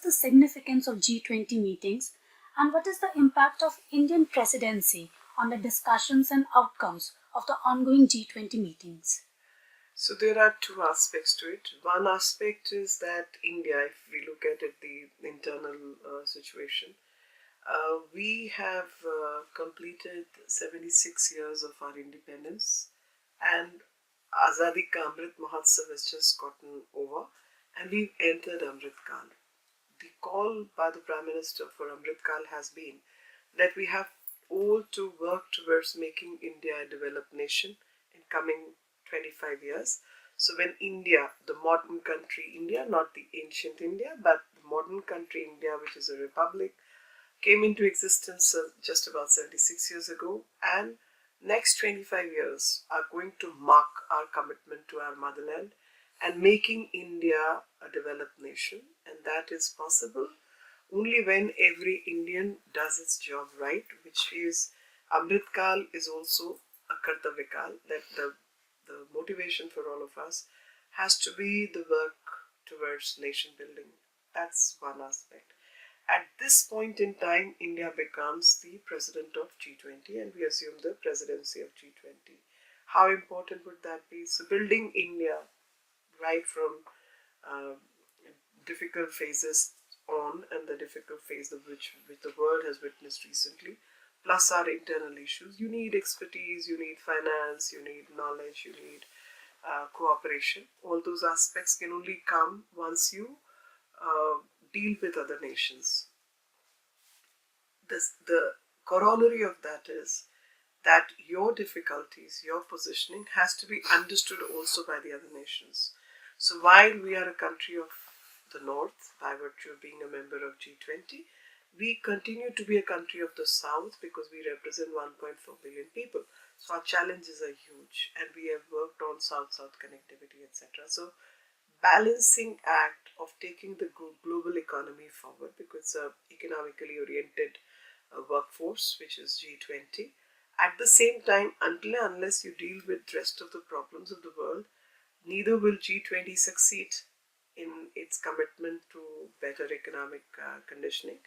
the significance of G20 meetings and what is the impact of Indian presidency on the discussions and outcomes of the ongoing G20 meetings? So there are two aspects to it. One aspect is that India, if we look at it, the internal situation, we have completed 76 years of our independence, and Azadi Ka Amrit Mahotsav has just gotten over, and we've entered Amrit Kal. The call by the Prime Minister for Amrit Kal has been that we have all to work towards making India a developed nation in coming 25 years. So when India, the modern country India, not the ancient India, but the modern country India, which is a republic, came into existence just about 76 years ago, and next 25 years are going to mark our commitment to our motherland and making India a developed nation. And that is possible only when every Indian does its job right, which is Amrit Kal is also a Kartavya Kal, that the motivation for all of us has to be the work towards nation building. That's one aspect. At this point in time, India becomes the president of G20 and we assume the presidency of G20. How important would that be? So building India right from uh, difficult phases on, and the difficult phase of which the world has witnessed recently, plus our internal issues. You need expertise, you need finance, you need knowledge, you need cooperation. All those aspects can only come once you uh, deal with other nations. The corollary of that is that your difficulties, your positioning has to be understood also by the other nations. So while we are a country of the North, by virtue of being a member of G20, we continue to be a country of the South because we represent 1.4 billion people. So our challenges are huge and we have worked on South-South connectivity, etc. So balancing act of taking the global economy forward, because it's an economically oriented workforce, which is G20. At the same time, until and unless you deal with the rest of the problems of the world, neither will G20 succeed in its commitment to better economic conditioning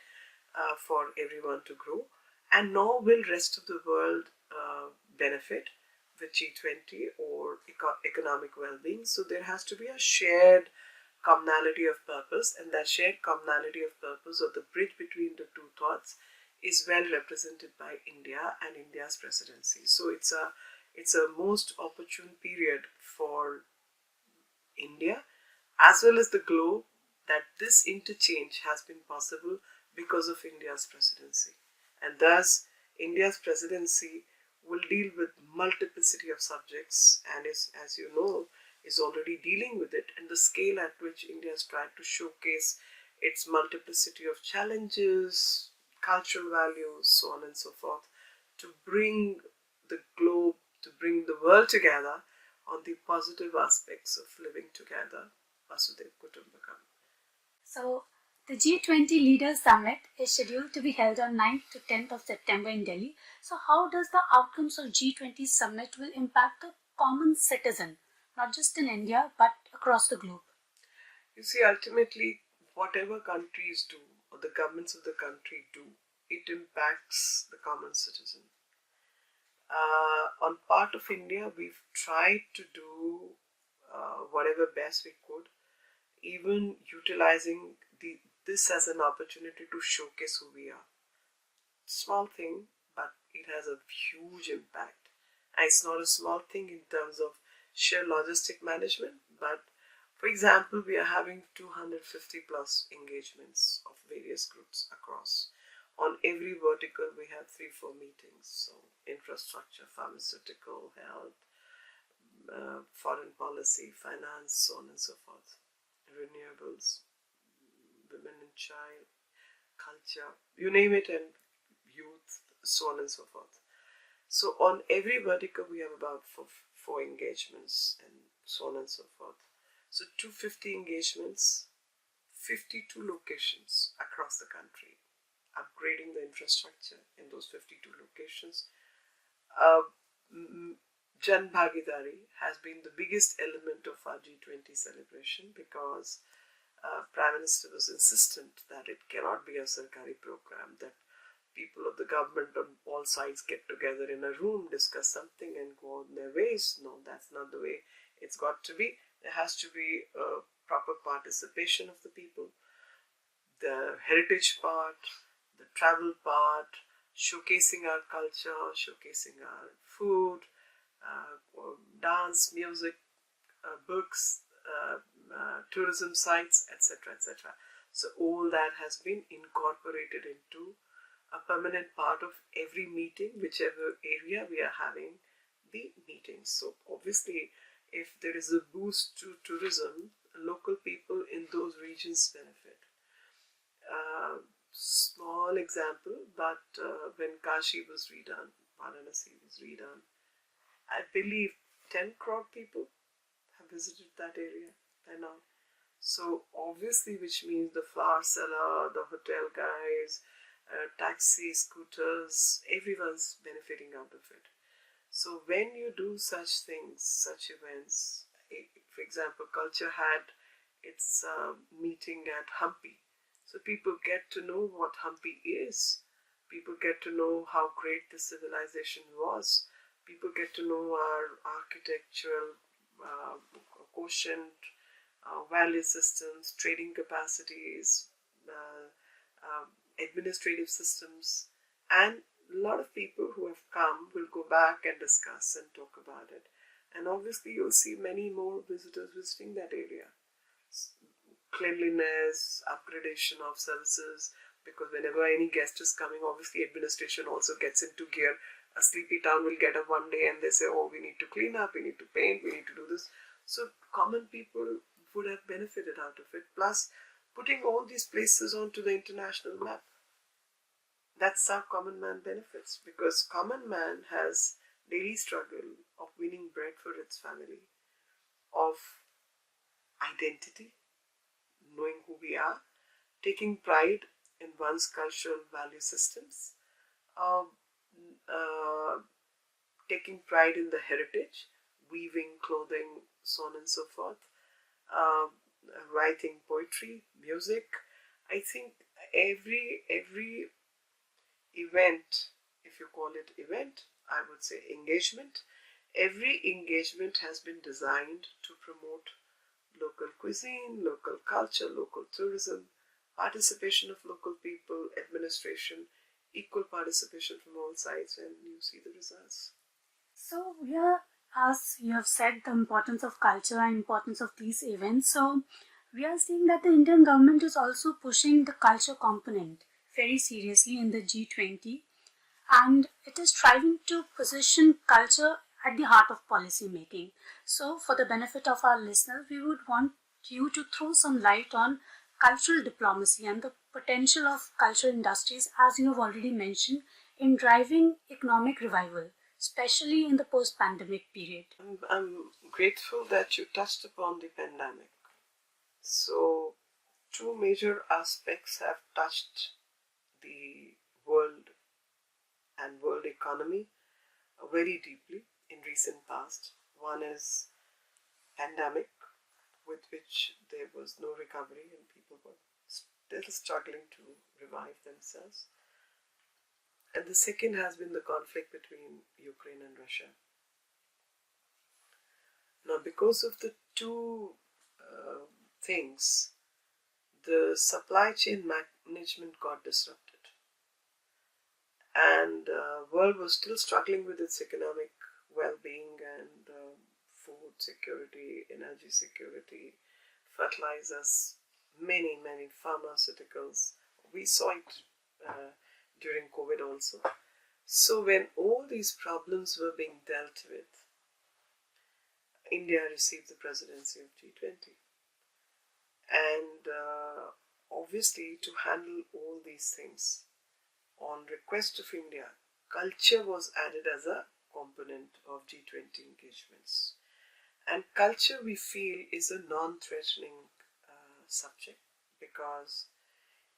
for everyone to grow, and nor will rest of the world benefit with G20 or economic well-being. So there has to be a shared commonality of purpose, and that shared commonality of purpose, or the bridge between the two thoughts, is well represented by India and India's presidency. So it's a most opportune period for India as well as the globe that this interchange has been possible because of India's presidency. And thus, India's presidency will deal with multiplicity of subjects and is, as you know, is already dealing with it, and the scale at which India has tried to showcase its multiplicity of challenges, cultural values, so on and so forth, to bring the globe, to bring the world together on the positive aspects of living together, Vasudev Kutumbakam. So, the G20 Leaders Summit is scheduled to be held on 9th to 10th of September in Delhi. So, how does the outcomes of G20 Summit will impact the common citizen, not just in India, but across the globe? You see, ultimately, whatever countries do, or the governments of the country do, it impacts the common citizen. On part of India, we've tried to do whatever best we could, even utilizing this as an opportunity to showcase who we are. Small thing, but it has a huge impact. And it's not a small thing in terms of sheer logistic management, but for example, we are having 250 plus engagements of various groups across. On every vertical, we have 3-4 meetings. So infrastructure, pharmaceutical, health, foreign policy, finance, so on and so forth, renewables, women and child, culture, you name it, and youth, so on and so forth. So on every vertical, we have about four engagements and so on and so forth. So 250 engagements, 52 locations across the country, upgrading the infrastructure in those 52 locations. Jan Bhagidari has been the biggest element of our G20 celebration because Prime Minister was insistent that it cannot be a Sarkari program, that people of the government on all sides get together in a room, discuss something and go on their ways. No, that's not the way it's got to be. There has to be a proper participation of the people, the heritage part, the travel part, showcasing our culture, showcasing our food, dance, music, books, tourism sites, etc., etc. So all that has been incorporated into a permanent part of every meeting, whichever area we are having the meetings. So obviously, if there is a boost to tourism, local people in those regions benefit. Small example, but when Kashi was redone, Varanasi was redone, I believe 10 crore people have visited that area by now. So obviously, which means the flower seller, the hotel guys, taxi, scooters, everyone's benefiting out of it. So when you do such things, such events, for example, Culture had its meeting at Hampi. So people get to know what Hampi is. People get to know how great the civilization was. People get to know our architectural quotient, value systems, trading capacities, administrative systems, and a lot of people who have come will go back and discuss and talk about it. And obviously, you'll see many more visitors visiting that area. Cleanliness, upgradation of services, because whenever any guest is coming, obviously, administration also gets into gear. A sleepy town will get up one day and they say, oh, we need to clean up, we need to paint, we need to do this. So, common people would have benefited out of it. Plus, putting all these places onto the international map. That's how common man benefits, because common man has daily struggle of winning bread for its family, of identity, knowing who we are, taking pride in one's cultural value systems, uh, uh, taking pride in the heritage, weaving, clothing, so on and so forth, uh, writing poetry, music. I think every event, if you call it event, I would say engagement. Every engagement has been designed to promote local cuisine, local culture, local tourism, participation of local people, administration, equal participation from all sides, and you see the results. So, yeah, as you have said, the importance of culture and importance of these events. So, we are seeing that the Indian government is also pushing the culture component very seriously in the G20, and it is striving to position culture at the heart of policy making. So, for the benefit of our listeners, we would want you to throw some light on cultural diplomacy and the potential of cultural industries, as you have already mentioned, in driving economic revival, especially in the post pandemic period. I'm grateful that you touched upon the pandemic. So, two major aspects have touched the world and world economy very deeply in recent past. One is pandemic, with which there was no recovery and people were still struggling to revive themselves. And the second has been the conflict between Ukraine and Russia. Now, because of the two things, the supply chain management got disrupted, and world was still struggling with its economic well-being and food security, energy security, fertilizers, many pharmaceuticals. We saw it during COVID also. So when all these problems were being dealt with, India received the presidency of G20. And obviously, to handle all these things, on request of India, culture was added as a component of G20 engagements. And culture, we feel, is a non-threatening subject, because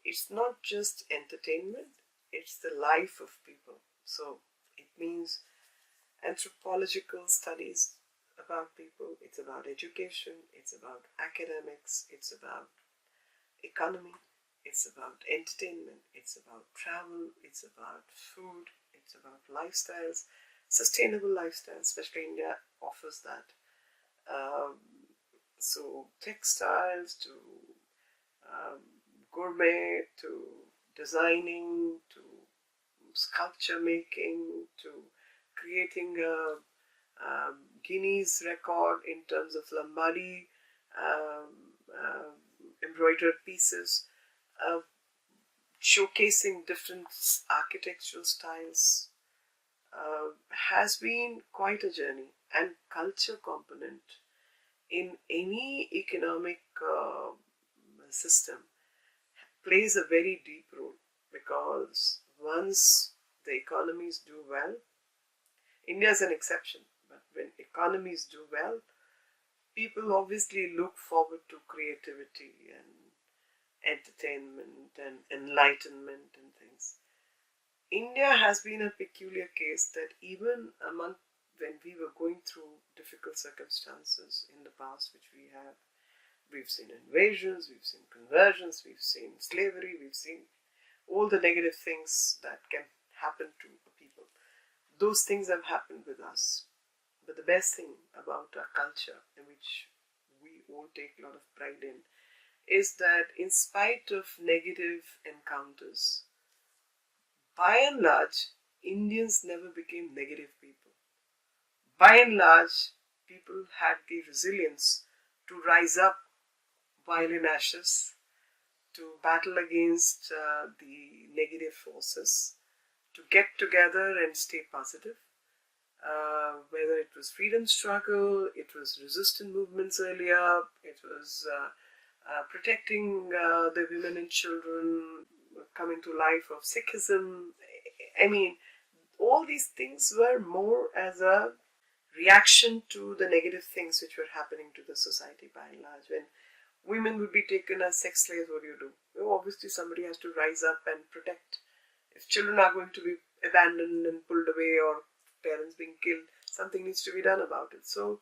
it's not just entertainment, it's the life of people. So it means anthropological studies about people, it's about education, it's about academics, it's about economy, it's about entertainment, it's about travel, it's about food, it's about lifestyles, sustainable lifestyles, especially India offers that. Um, so textiles to um, gourmet to designing to sculpture making to creating a Guinness record in terms of lambadi embroidered pieces, uh, showcasing different architectural styles, has been quite a journey. And culture component in any economic system plays a very deep role, because once the economies do well, India is an exception, but when economies do well, people obviously look forward to creativity and entertainment and enlightenment and things. India has been a peculiar case that even among when we were going through difficult circumstances in the past, which we've seen invasions, we've seen conversions, we've seen slavery, we've seen all the negative things that can happen to people. Those things have happened with us. But the best thing about our culture, in which we all take a lot of pride in, is that in spite of negative encounters, by and large, Indians never became negative people. By and large, people had the resilience to rise up while in ashes, to battle against the negative forces, to get together and stay positive. Whether it was freedom struggle, it was resistance movements earlier, it was protecting the women and children coming to life of Sikhism. I mean, all these things were more as a reaction to the negative things which were happening to the society by and large. When women would be taken as sex slaves, what do? Well, obviously, somebody has to rise up and protect. If children are going to be abandoned and pulled away, or parents being killed, something needs to be done about it. So,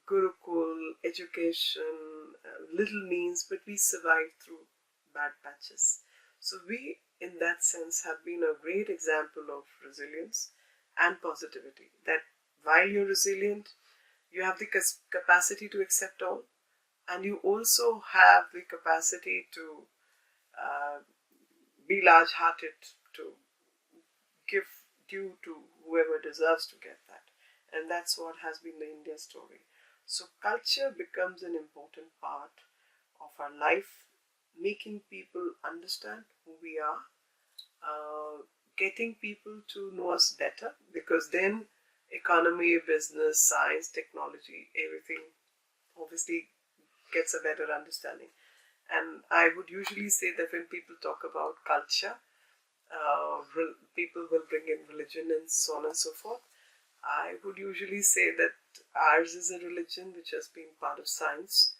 Gurukul, education, little means, but we survived through bad patches. So, we, in that sense, have been a great example of resilience and positivity. That while you're resilient, you have the capacity to accept all, and you also have the capacity to be large hearted, to give due to whoever deserves to get that. And that's what has been the India story. So, culture becomes an important part of our life, making people understand who we are, getting people to know us better, because then economy, business, science, technology, everything obviously gets a better understanding. And I would usually say that when people talk about culture, people will bring in religion and so on and so forth. I would usually say that ours is a religion which has been part of science,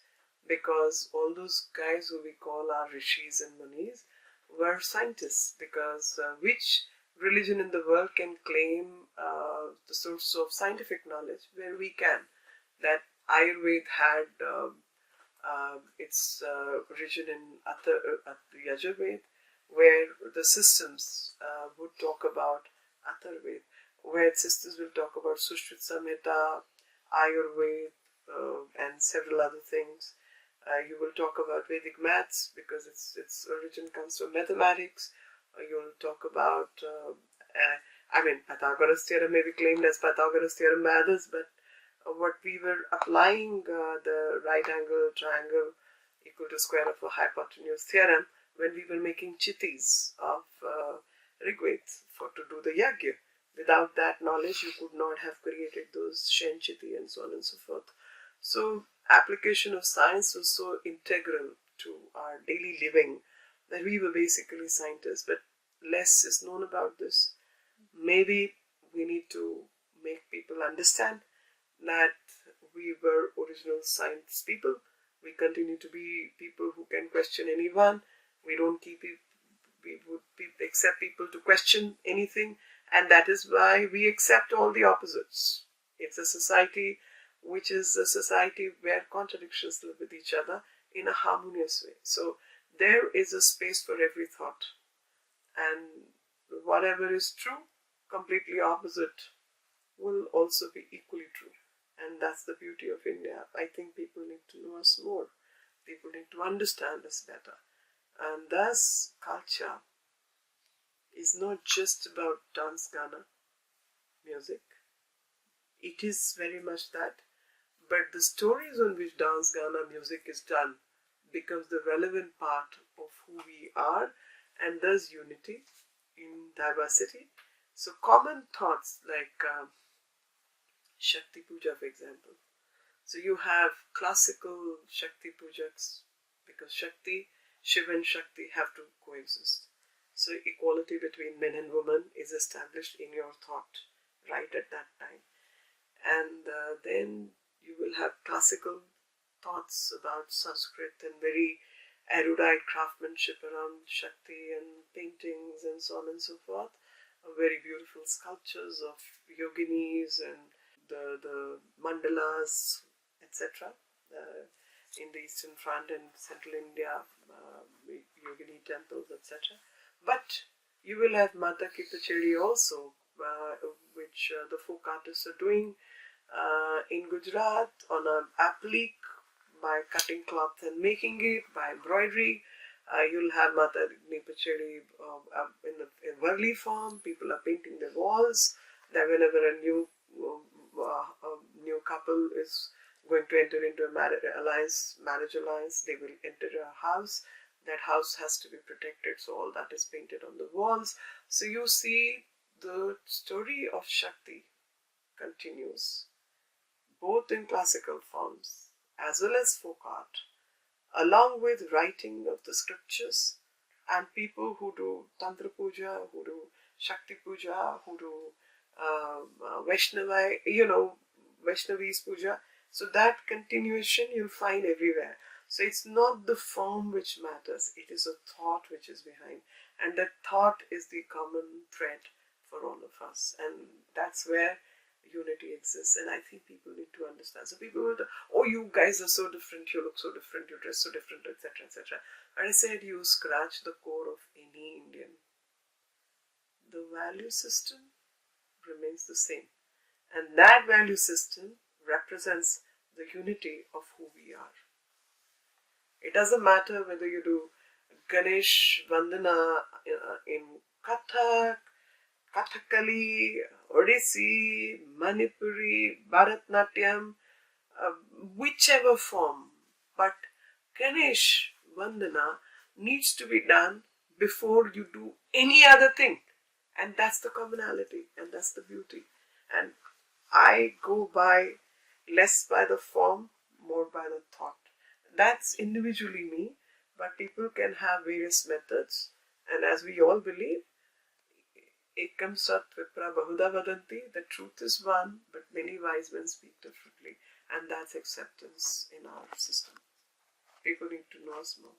because all those guys who we call our rishis and munis were scientists, because which religion in the world can claim the source of scientific knowledge where we can? That Ayurveda had its origin in Yajurveda, where the systems would talk about Atharveda, where systems will talk about Sushrit Samhita, Ayurveda, and several other things. You will talk about Vedic maths, because its origin comes from mathematics. You'll talk about, Pythagoras' theorem may be claimed as Pythagoras' theorem by others, but what we were applying, the right angle triangle equal to square of a hypotenuse theorem, when we were making chittis of Rigved to do the yagya. Without that knowledge, you could not have created those Shen Chitti and so on and so forth. So, application of science was so integral to our daily living that we were basically scientists, but less is known about this. Maybe we need to make people understand that we were original science people. We continue to be people who can question anyone. We don't keep it, we would accept people to question anything, and that is why we accept all the opposites. It's a society which is a society where contradictions live with each other, in a harmonious way. So there is a space for every thought, and whatever is true, completely opposite, will also be equally true. And that's the beauty of India. I think people need to know us more. People need to understand us better. And thus, culture is not just about dance, Ghana, music. It is very much that. But the stories on which dance, Ghana, music is done becomes the relevant part of who we are, and thus unity in diversity. So common thoughts like Shakti Puja, for example. So you have classical Shakti Pujaks because Shakti, Shiva and Shakti have to coexist. So equality between men and women is established in your thought right at that time. And then you will have classical thoughts about Sanskrit and very erudite craftsmanship around Shakti and paintings and so on and so forth. Very beautiful sculptures of yoginis and the mandalas, etc. In the eastern front and central India, yogini temples, etc. But you will have Mata Ki Pachedi also, which the folk artists are doing in Gujarat on an applique by cutting cloth and making it, by embroidery. You'll have Mata Ki Pachedi in a Varli form. People are painting their walls. That whenever a new couple is going to enter into a marriage alliance, they will enter a house. That house has to be protected, so all that is painted on the walls. So you see the story of Shakti continues, both in classical forms as well as folk art, along with writing of the scriptures and people who do Tantra Puja, who do Shakti Puja, who do Vaishnavi's Puja. So that continuation you'll find everywhere. So it's not the form which matters, it is a thought which is behind. And that thought is the common thread for all of us. And that's where unity exists. And I think people need to understand. So people will, oh, you guys are so different, you look so different, you dress so different, etc., etc. And I said, you scratch the core of any Indian. The value system remains the same. And that value system represents the unity of who we are. It doesn't matter whether you do Ganesh Vandana in Kathak, Kathakali, Odissi, Manipuri, Bharatnatyam, whichever form. But Ganesh Vandana needs to be done before you do any other thing. And that's the commonality and that's the beauty. And I go by less by the form, more by the thought. That's individually me, but people can have various methods. And as we all believe, it comes up Vipra Bahuda Vadanti, the truth is one, but many wise men speak differently. And that's acceptance in our system. People need to know us more.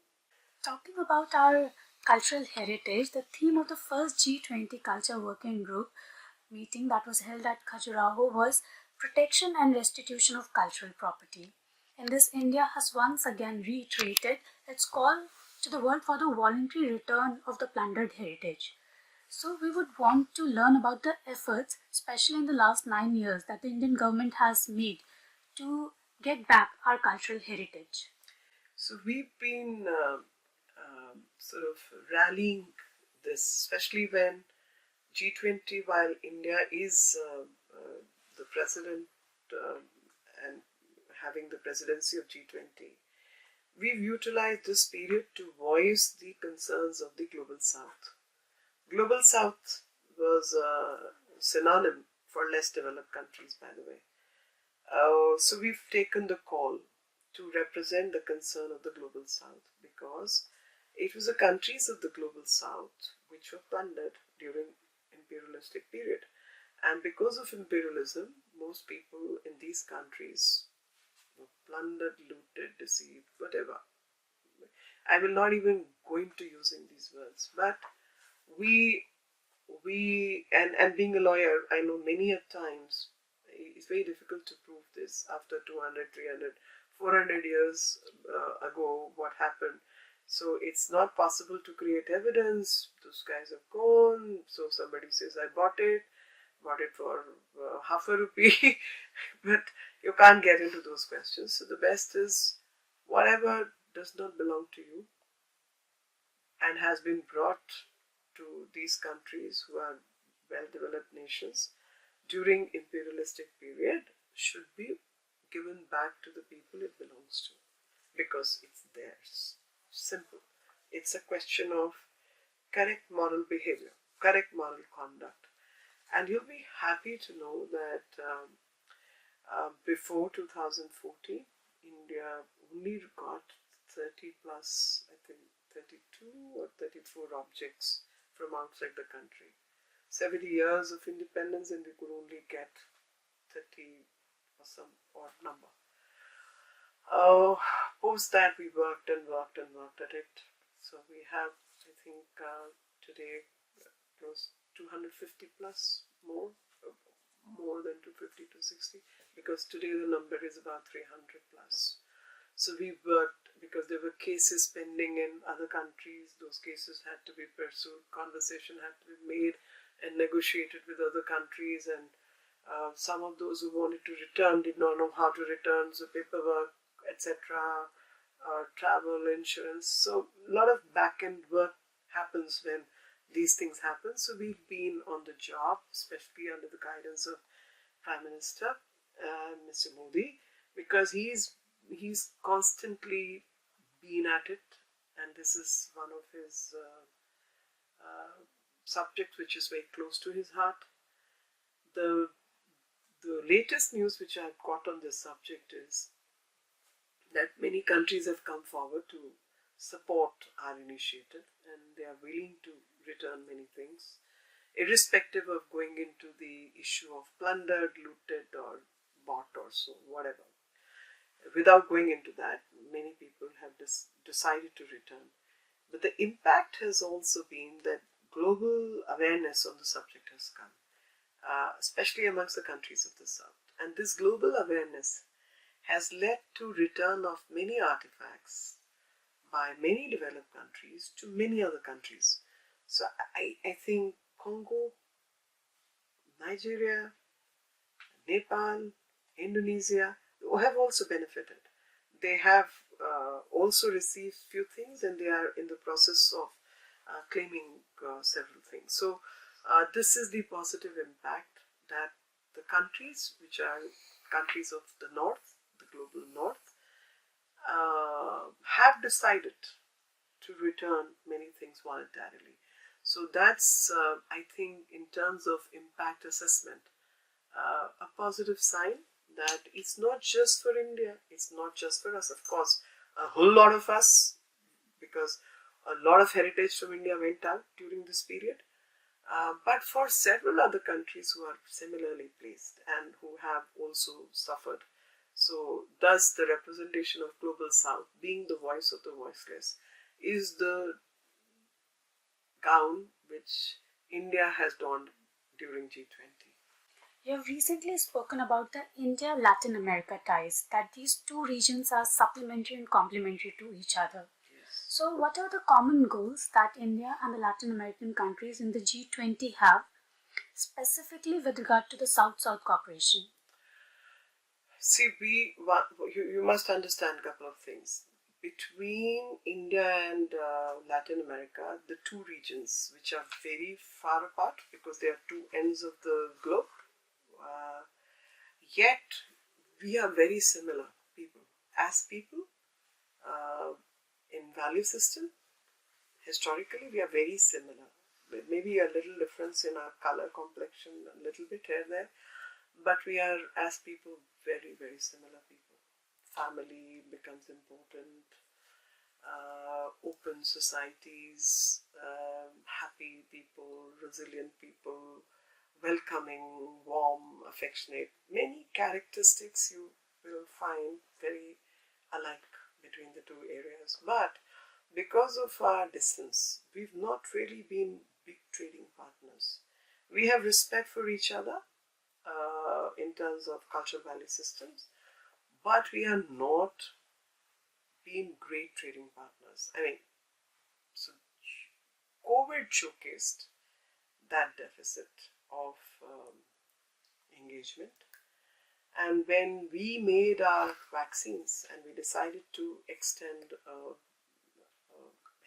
Talking about our cultural heritage, the theme of the first G20 Culture Working Group meeting that was held at Khajuraho was protection and restitution of cultural property. In this, India has once again reiterated its call to the world for the voluntary return of the plundered heritage. So we would want to learn about the efforts, especially in the last 9 years, that the Indian government has made to get back our cultural heritage. So we've been sort of rallying this, especially when G20, while India is the president and having the presidency of G20, we've utilized this period to voice the concerns of the Global South. Global South was a synonym for less developed countries, by the way. So we've taken the call to represent the concern of the Global South because it was the countries of the Global South which were plundered during imperialistic period. And because of imperialism, most people in these countries were plundered, looted, deceived, whatever. I will not even go into using these words, but we and being a lawyer, I know many a times it's very difficult to prove this after 200, 300, 400 years ago what happened. So it's not possible to create evidence. Those guys are gone. So somebody says, I bought it for half a rupee. But you can't get into those questions. So the best is whatever does not belong to you and has been brought to these countries who are well-developed nations during imperialistic period should be given back to the people it belongs to, because it's theirs. Simple. It's a question of correct moral behavior, correct moral conduct. And you'll be happy to know that before 2014, India only got 30 plus, I think 32 or 34 objects from outside the country. 70 years of independence and we could only get 30 or some odd number. Post that we worked and worked and worked at it. So we have, I think, today close 250 plus more than 250, 260, because today the number is about 300 plus. So we worked because there were cases pending in other countries. Those cases had to be pursued. Conversation had to be made and negotiated with other countries. And some of those who wanted to return did not know how to return. So paperwork, etc., travel, insurance. So a lot of back-end work happens when these things happen. So we've been on the job, especially under the guidance of Prime Minister Mr. Modi, because he's constantly been at it, and this is one of his subjects which is very close to his heart. The latest news which I've got on this subject is that many countries have come forward to support our initiative, and they are willing to return many things, irrespective of going into the issue of plundered, looted, or bought or so, whatever. Without going into that, many people have decided to return. But the impact has also been that global awareness on the subject has come, especially amongst the countries of the South. And this global awareness has led to return of many artifacts by many developed countries to many other countries. So I think Congo, Nigeria, Nepal, Indonesia have also benefited. They have also received few things, and they are in the process of claiming several things. So this is the positive impact that the countries, which are countries of the North, the global North, have decided to return many things voluntarily. So that's, I think, in terms of impact assessment, a positive sign that it's not just for India, it's not just for us. Of course, a whole lot of us, because a lot of heritage from India went out during this period, but for several other countries who are similarly placed and who have also suffered. So thus the representation of Global South, being the voice of the voiceless, is the gown which India has donned during G20. You have recently spoken about the India-Latin America ties, that these two regions are supplementary and complementary to each other. Yes. So what are the common goals that India and the Latin American countries in the G20 have, specifically with regard to the South-South cooperation? See, you must understand a couple of things. Between India and Latin America, the two regions which are very far apart because they are two ends of the globe, yet we are very similar people. As people, in value system, historically we are very similar. Maybe a little difference in our color, complexion, a little bit here there, but we are, as people, very, very similar people. Family becomes important, open societies, happy people, resilient people, welcoming, warm, affectionate. Many characteristics you will find very alike between the two areas. But because of our distance, we've not really been big trading partners. We have respect for each other in terms of cultural value systems, but we are not being great trading partners. I mean, so COVID showcased that deficit of engagement. And when we made our vaccines and we decided to extend a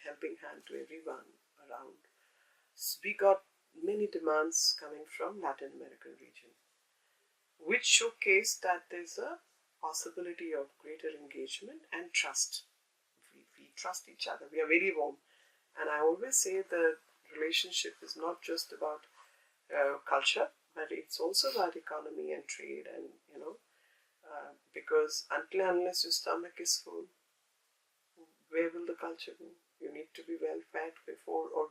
helping hand to everyone around, we got many demands coming from Latin American region, which showcased that there's a possibility of greater engagement and trust. We trust each other. We are very warm. And I always say the relationship is not just about culture, but it's also about economy and trade, and because until and unless your stomach is full, where will the culture go? You need to be well fed before, or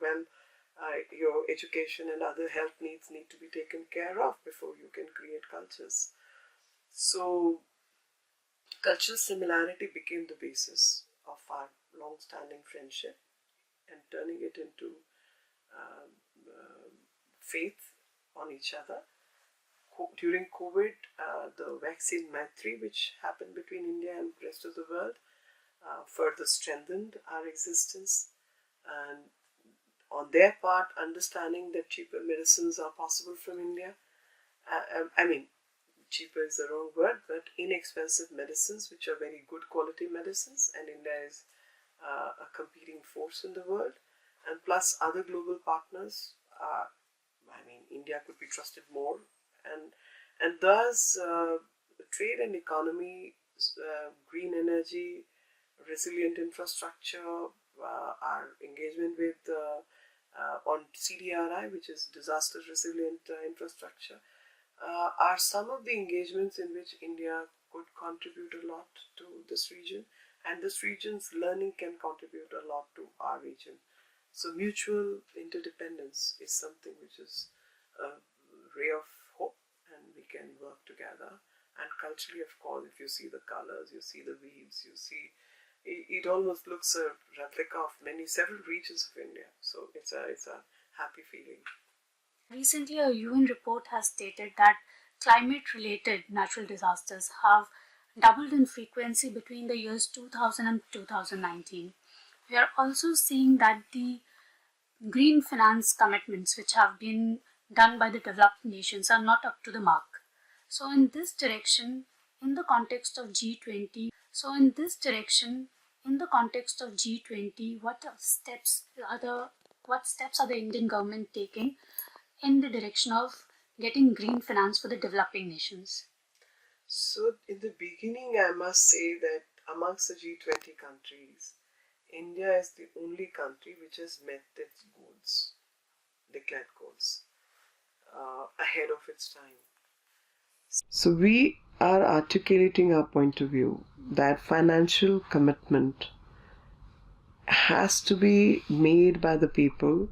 your education and other health needs need to be taken care of before you can create cultures. So cultural similarity became the basis of our long-standing friendship, and turning it into faith on each other. During COVID, the vaccine Maitri, which happened between India and the rest of the world, further strengthened our existence. And on their part, understanding that cheaper medicines are possible from India. I mean, cheaper is the wrong word, but inexpensive medicines, which are very good quality medicines, and India is a competing force in the world. And plus other global partners, India could be trusted more, and thus trade and economy, green energy, resilient infrastructure, our engagement with on CDRI, which is disaster resilient infrastructure, are some of the engagements in which India could contribute a lot to this region, and this region's learning can contribute a lot to our region. So mutual interdependence is something which is a ray of hope, and we can work together. And culturally, of course, if you see the colors, you see the weaves, you see, it almost looks a replica of several regions of India. So it's a happy feeling. Recently, a UN report has stated that climate-related natural disasters have doubled in frequency between the years 2000 and 2019. We are also seeing that the green finance commitments which have been done by the developed nations are not up to the mark. So in this direction, in the context of G20, what steps are the Indian government taking in the direction of getting green finance for the developing nations? So in the beginning, I must say that amongst the G20 countries, India is the only country which has met its goals, declared goals, ahead of its time. So we are articulating our point of view that financial commitment has to be made by the people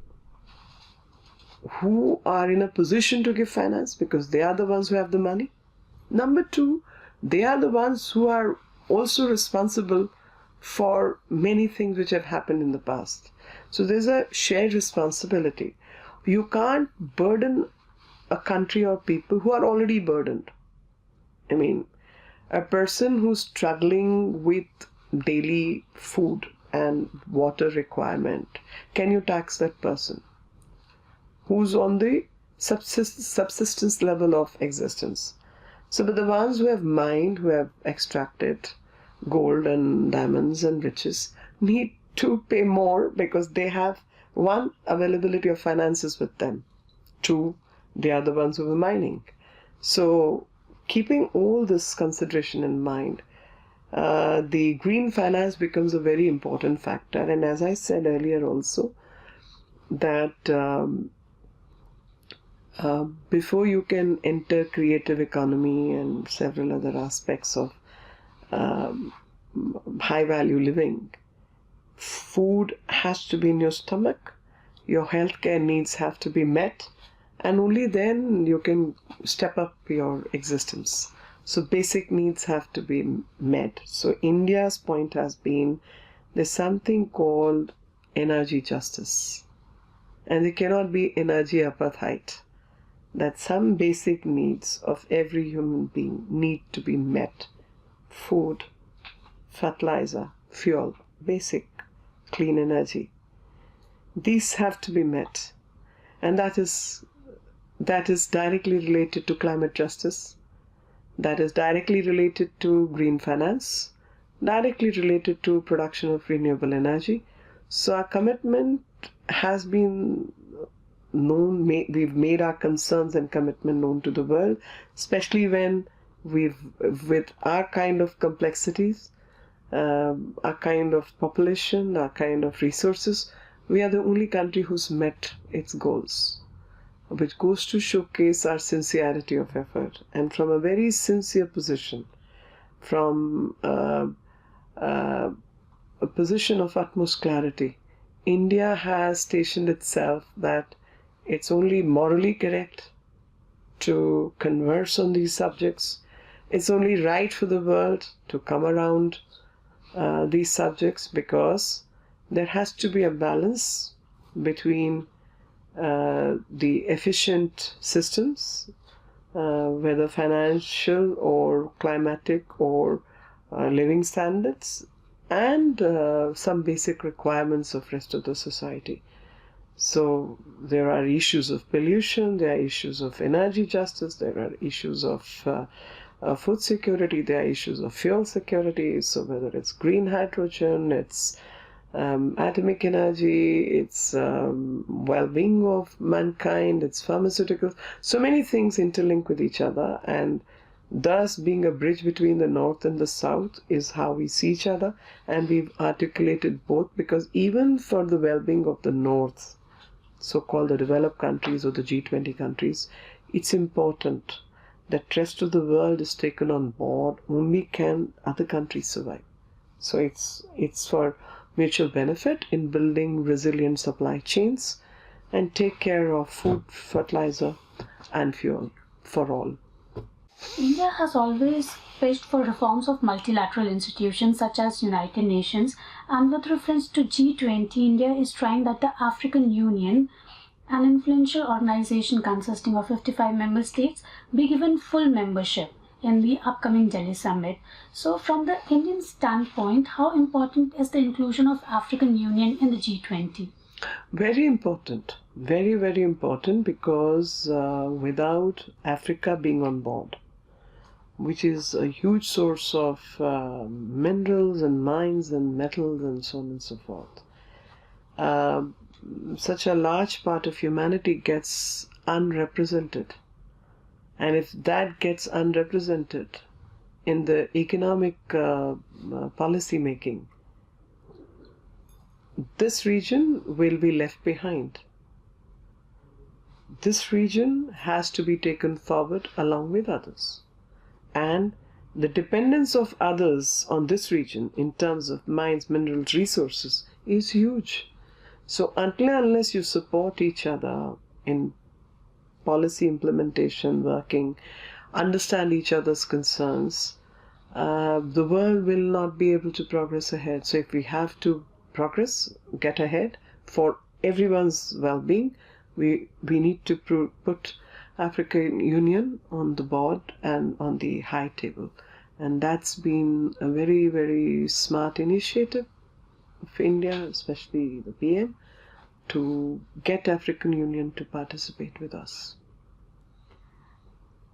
who are in a position to give finance, because they are the ones who have the money. Number two, they are the ones who are also responsible for many things which have happened in the past. So there's a shared responsibility. You can't burden a country or people who are already burdened. I mean, a person who's struggling with daily food and water requirement, can you tax that person? Who's on the subsistence level of existence? So, but the ones who have mined, who have extracted gold and diamonds and riches, need to pay more because they have, one, availability of finances with them. Two, they are the ones who are mining. So, keeping all this consideration in mind, the green finance becomes a very important factor. And as I said earlier also, that before you can enter creative economy and several other aspects of high value living, food has to be in your stomach, your healthcare needs have to be met, and only then you can step up your existence. So basic needs have to be met. So India's point has been, there's something called energy justice, and there cannot be energy apartheid. That some basic needs of every human being need to be met food, fertilizer, fuel, basic clean energy. These have to be met, and that is directly related to climate justice, that is directly related to green finance, directly related to production of renewable energy. So our commitment has been known, we've made our concerns and commitment known to the world, especially when with our kind of complexities, our kind of population, our kind of resources, we are the only country who's met its goals, which goes to showcase our sincerity of effort. And from a very sincere position, from a position of utmost clarity, India has stationed itself that it's only morally correct to converse on these subjects. It's only right for the world to come around these subjects, because there has to be a balance between the efficient systems, whether financial or climatic or living standards, and some basic requirements of rest of the society. So there are issues of pollution, there are issues of energy justice, there are issues of food security, there are issues of fuel security. So whether it's green hydrogen, it's atomic energy, it's well-being of mankind, it's pharmaceuticals. So many things interlink with each other, and thus being a bridge between the North and the South is how we see each other. And we've articulated both, because even for the well-being of the North, so-called the developed countries or the G20 countries, it's important that rest of the world is taken on board. Only can other countries survive. So it's for mutual benefit in building resilient supply chains and take care of food, fertilizer, and fuel for all. India has always pushed for reforms of multilateral institutions such as United Nations, and with reference to G20, India is trying that the African Union, an influential organization consisting of 55 member states, be given full membership in the upcoming Delhi summit. So from the Indian standpoint, how important is the inclusion of African Union in the G20? Very important, very, very important, because without Africa being on board, which is a huge source of minerals and mines and metals and so on and so forth, such a large part of humanity gets unrepresented. And if that gets unrepresented in the economic policy making, this region will be left behind. This region has to be taken forward along with others. And the dependence of others on this region in terms of mines, minerals, resources is huge. So until and unless you support each other in policy implementation, working, understand each other's concerns, the world will not be able to progress ahead. So if we have to progress, get ahead for everyone's well-being, we need to put African Union on the board and on the high table. And that's been a very, very smart initiative of India, especially the PM, to get African Union to participate with us.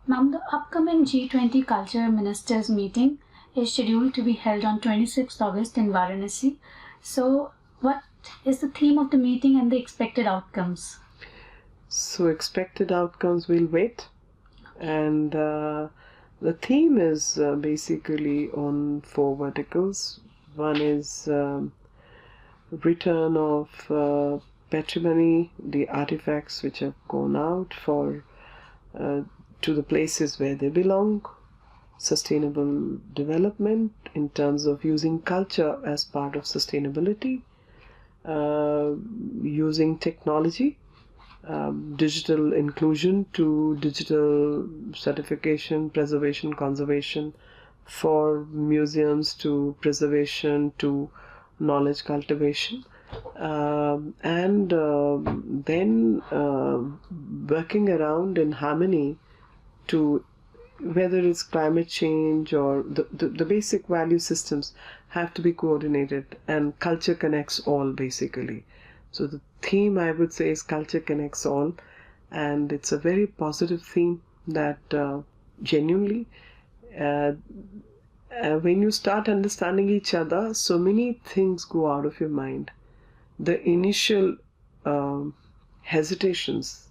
Ma'am, the upcoming G20 Culture Ministers meeting is scheduled to be held on 26th August in Varanasi. So what is the theme of the meeting and the expected outcomes? So expected outcomes, we'll wait. And the theme is basically on 4 verticals. One is return of patrimony, the artifacts which have gone out to the places where they belong, sustainable development in terms of using culture as part of sustainability, using technology, digital inclusion to digital certification, preservation, conservation, for museums to preservation to knowledge cultivation, and then working around in harmony to whether it's climate change or the basic value systems have to be coordinated, and culture connects all basically. So the theme, I would say, is culture connects all, and it's a very positive theme that genuinely when you start understanding each other, so many things go out of your mind. The initial hesitations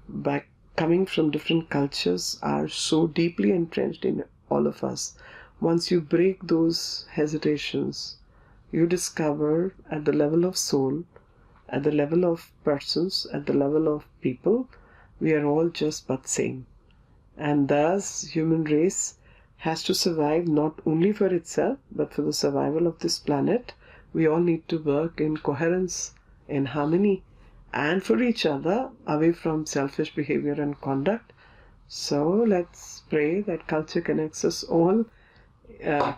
by coming from different cultures are so deeply entrenched in all of us. Once you break those hesitations, you discover at the level of soul, at the level of persons, at the level of people, we are all just but same. And thus, human race has to survive not only for itself, but for the survival of this planet. We all need to work in coherence, in harmony, and for each other, away from selfish behavior and conduct. So let's pray that culture connects us all,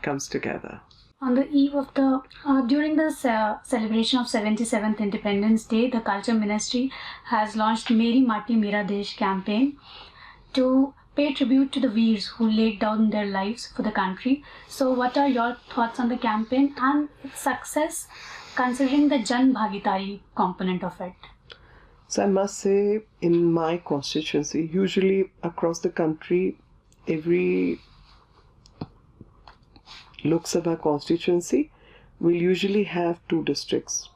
comes together. On the eve of the, during the celebration of 77th Independence Day, the Culture Ministry has launched Meri Mati Mera Desh campaign to pay tribute to the Veers who laid down their lives for the country. So what are your thoughts on the campaign and its success, considering the Jan Bhagidari component of it? So I must say, in my constituency, usually across the country, every Lok Sabha constituency will usually have 2 districts.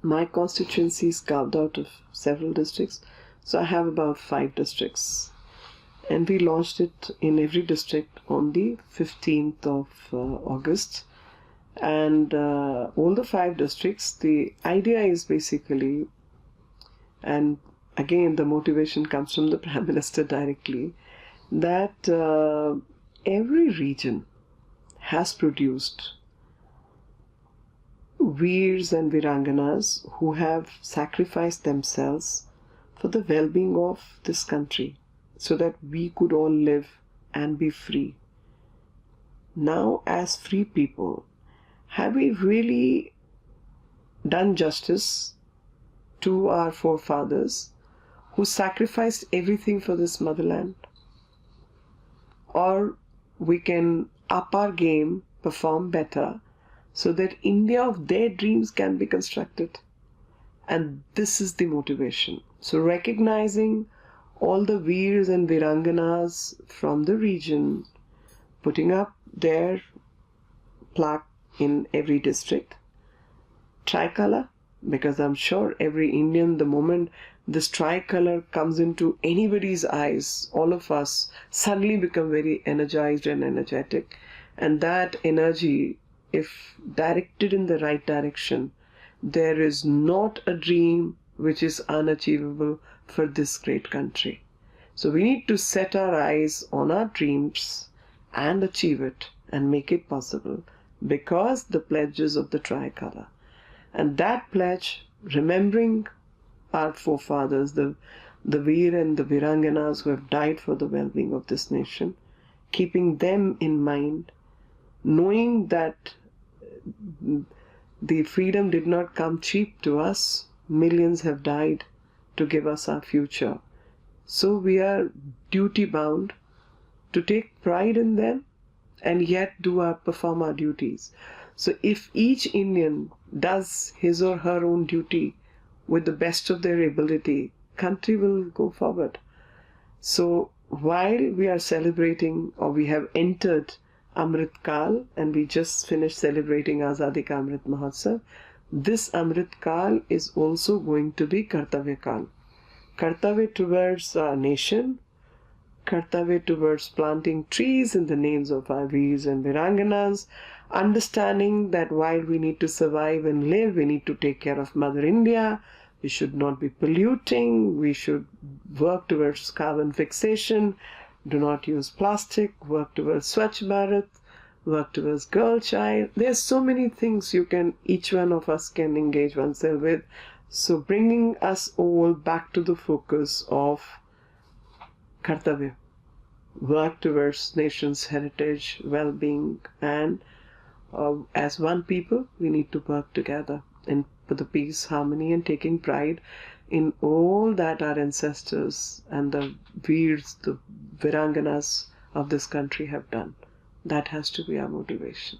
My constituency is carved out of several districts, so I have about 5 districts. And we launched it in every district on the 15th of August. And all the 5 districts, the idea is basically, and again the motivation comes from the Prime Minister directly, that every region has produced Veers and Viranganas who have sacrificed themselves for the well-being of this country, so that we could all live and be free. Now, as free people, have we really done justice to our forefathers who sacrificed everything for this motherland? Or we can up our game, perform better, so that India of their dreams can be constructed. And this is the motivation. So recognizing all the Veers and Viranganas from the region, putting up their plaque in every district, tricolor, because I'm sure every Indian, the moment this tricolor comes into anybody's eyes, all of us suddenly become very energized and energetic. And that energy, if directed in the right direction, there is not a dream which is unachievable for this great country. So we need to set our eyes on our dreams and achieve it and make it possible, because the pledges of the tricolor. And that pledge, remembering our forefathers, the Veer and the Viranganas who have died for the well-being of this nation, keeping them in mind, knowing that the freedom did not come cheap to us. Millions have died to give us our future. So we are duty bound to take pride in them and yet perform our duties. So if each Indian does his or her own duty with the best of their ability, country will go forward. So while we are celebrating, or we have entered Amrit Kal, and we just finished celebrating Azadi Ka Amrit Mahotsav, this Amrit Kal is also going to be Kartavya Kal. Kartavya towards our nation, Kartavya towards planting trees in the names of our Veers and Viranganas, understanding that while we need to survive and live, we need to take care of Mother India. We should not be polluting. We should work towards carbon fixation. Do not use plastic. Work towards Swachh Bharat. Work towards Girl Child. There's so many things each one of us can engage oneself with. So bringing us all back to the focus of Kartavya. Work towards nation's heritage, well-being, and as one people, we need to work together. for the peace, harmony, and taking pride in all that our ancestors and the Veers, the Viranganas of this country have done. That has to be our motivation.